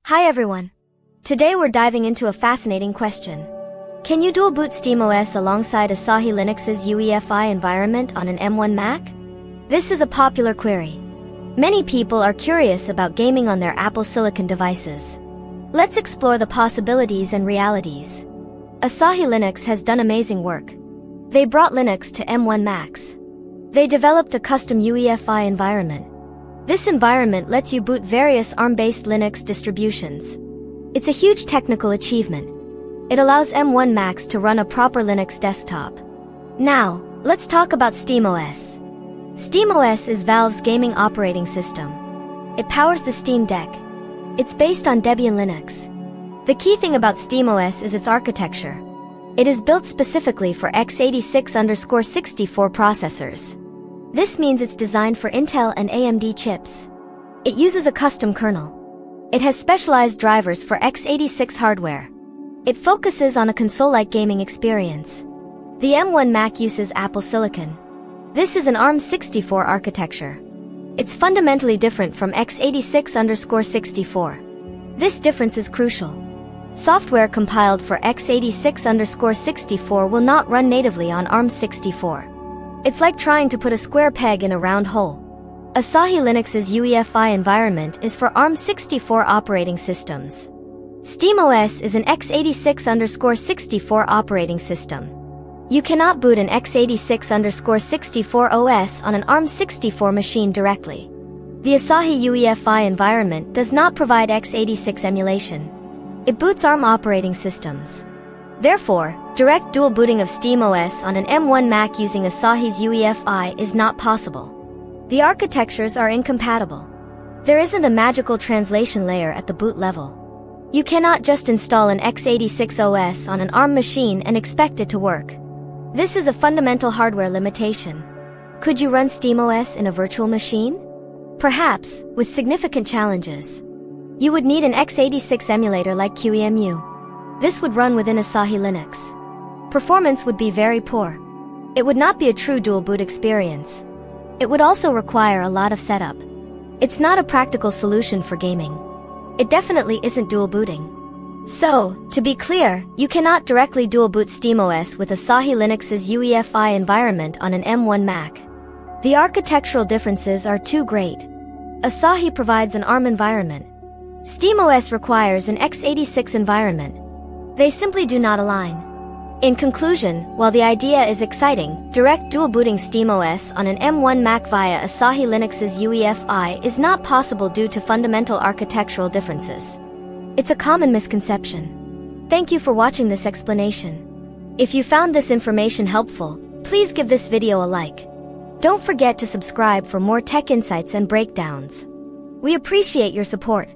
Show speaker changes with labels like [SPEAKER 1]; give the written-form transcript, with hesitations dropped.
[SPEAKER 1] Hi everyone. Today we're diving into a fascinating question. Can you dual boot SteamOS alongside Asahi Linux's UEFI environment on an M1 Mac? This is a popular query. Many people are curious about gaming on their Apple Silicon devices. Let's explore the possibilities and realities. Asahi Linux has done amazing work. They brought Linux to M1 Macs. They developed a custom UEFI environment. This environment lets you boot various ARM-based Linux distributions. It's a huge technical achievement. It allows M1 Macs to run a proper Linux desktop. Now, let's talk about SteamOS. SteamOS is Valve's gaming operating system. It powers the Steam Deck. It's based on Debian Linux. The key thing about SteamOS is its architecture. It is built specifically for x86-64 processors. This means it's designed for Intel and AMD chips. It uses a custom kernel. It has specialized drivers for x86 hardware. It focuses on a console-like gaming experience. The M1 Mac uses Apple Silicon. This is an ARM64 architecture. It's fundamentally different from x86-64. This difference is crucial. Software compiled for x86-64 will not run natively on ARM64. It's like trying to put a square peg in a round hole. Asahi Linux's UEFI environment is for ARM64 operating systems. SteamOS is an x86-64 operating system. You cannot boot an x86-64 OS on an ARM64 machine directly. The Asahi UEFI environment does not provide x86 emulation. It boots ARM operating systems. Therefore, direct dual booting of SteamOS on an M1 Mac using Asahi's UEFI is not possible. The architectures are incompatible. There isn't a magical translation layer at the boot level. You cannot just install an x86 OS on an ARM machine and expect it to work. This is a fundamental hardware limitation. Could you run SteamOS in a virtual machine? Perhaps, with significant challenges. You would need an x86 emulator like QEMU. This would run within Asahi Linux. Performance would be very poor. It would not be a true dual boot experience. It would also require a lot of setup. It's not a practical solution for gaming. It definitely isn't dual booting. So, to be clear, you cannot directly dual boot SteamOS with Asahi Linux's UEFI environment on an M1 Mac. The architectural differences are too great. Asahi provides an ARM environment. SteamOS requires an x86 environment. They simply do not align. In conclusion, while the idea is exciting, direct dual booting SteamOS on an M1 Mac via Asahi Linux's UEFI is not possible due to fundamental architectural differences. It's a common misconception. Thank you for watching this explanation. If you found this information helpful, please give this video a like. Don't forget to subscribe for more tech insights and breakdowns. We appreciate your support.